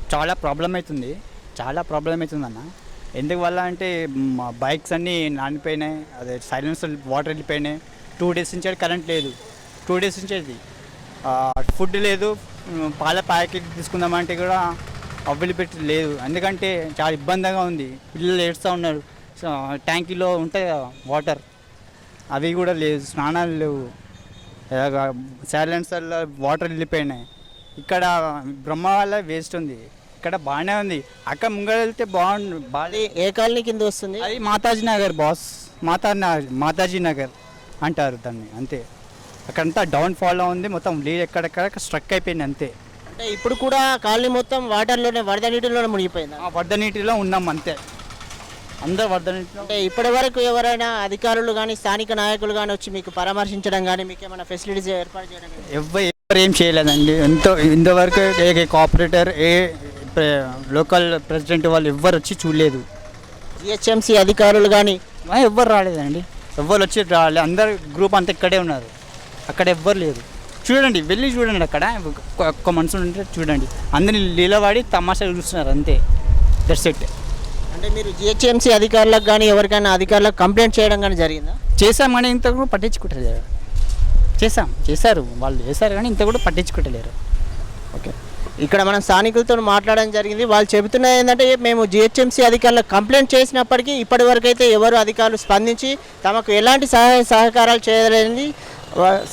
చాలా ప్రాబ్లం అవుతుంది అన్న. ఎందుకు వల్ల అంటే మా బైక్స్ అన్నీ నానిపోయినాయి, అదే సైలెన్సర్ వాటర్ వెళ్ళిపోయినాయి. 2 days నుంచి కరెంట్ లేదు. 2 days నుంచి అది ఫుడ్ లేదు. పాల ప్యాకెట్ తీసుకుందామంటే కూడా అవైలబిలిటీ లేదు. ఎందుకంటే చాలా ఇబ్బందిగా ఉంది. పిల్లలు ఏడుస్తూ ఉన్నారు. ట్యాంకీలో ఉంటాయి కదా వాటర్, అవి కూడా లేదు. స్నానాలు లేవు. సైలెన్సర్లో వాటర్ వెళ్ళిపోయినాయి. ఇక్కడ బ్రహ్మ వల్ల వేస్ట్ ఉంది. ఇక్కడ బాగానే ఉంది. అక్కడ ముంగడ వెళ్తే బాగా. ఏ కాలనీ కింద వస్తుంది? అది మాతాజీ నగర్ బాస్. మాతాజీ నగర్ అంటారు దాన్ని. అంతే. అక్కడంతా డౌన్ఫాల్లో ఉంది. మొత్తం నీళ్ళు ఎక్కడెక్కడ స్ట్రక్ అయిపోయింది అంతే. అంటే ఇప్పుడు కూడా కాలనీ మొత్తం వాటర్లోనే, వరద నీటిలోనే మునిగిపోయింది. వరద నీటిలో ఉన్నాం అంతే. అందరూ వరద నీటిలో. అంటే ఇప్పటి వరకు ఎవరైనా అధికారులు కానీ స్థానిక నాయకులు కానీ వచ్చి మీకు పరామర్శించడం కానీ, మీకు ఏమైనా ఫెసిలిటీస్ ఏర్పాటు చేయడం కానీ? ఎవరు ఏం చేయలేదండి. ఇంతవరకు ఏ కోఆపరేటర్, ఏ లోకల్ ప్రెసిడెంట్ వాళ్ళు ఎవ్వరు వచ్చి చూడలేదు. జిహెచ్ఎంసీ అధికారులు కానీ ఎవ్వరు రాలేదండి. ఎవ్వరు వచ్చి రాలేదు. అందరు గ్రూప్ అంతా ఇక్కడే ఉన్నారు. అక్కడ ఎవ్వరు లేరు. చూడండి, వెళ్ళి చూడండి. అక్కడ ఒక్క మనుషులు ఉంటే చూడండి. అందరిని నిలబడి తమాషా చూస్తున్నారు అంతే. That's it. అంటే మీరు జిహెచ్ఎంసీ అధికారులకు కానీ ఎవరికైనా అధికారులకు కంప్లైంట్ చేయడం కానీ జరిగిందా? చేశామని ఇంత కూడా పట్టించుకుంటలేరు. చేశారు వాళ్ళు చేశారు కానీ ఇంత కూడా పట్టించుకుంటలేరు. ఓకే, ఇక్కడ మనం స్థానికులతో మాట్లాడడం జరిగింది. వాళ్ళు చెబుతున్నది ఏంటంటే, మేము జిహెచ్ఎంసీ అధికారులకు కంప్లైంట్ చేసినప్పటికీ ఇప్పటివరకు అయితే ఎవరు అధికారులు స్పందించి తమకు ఎలాంటి సహాయ సహకారాలు చేయలేదని,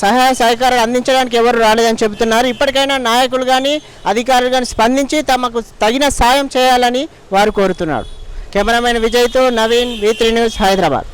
సహాయ సహకారాలు అందించడానికి ఎవరు రాలేదని చెబుతున్నారు. ఇప్పటికైనా నాయకులు కానీ అధికారులు కానీ స్పందించి తమకు తగిన సాయం చేయాలని వారు కోరుతున్నారు. కెమెరామెన్ విజయ్తో నవీన్, V3 న్యూస్, హైదరాబాద్.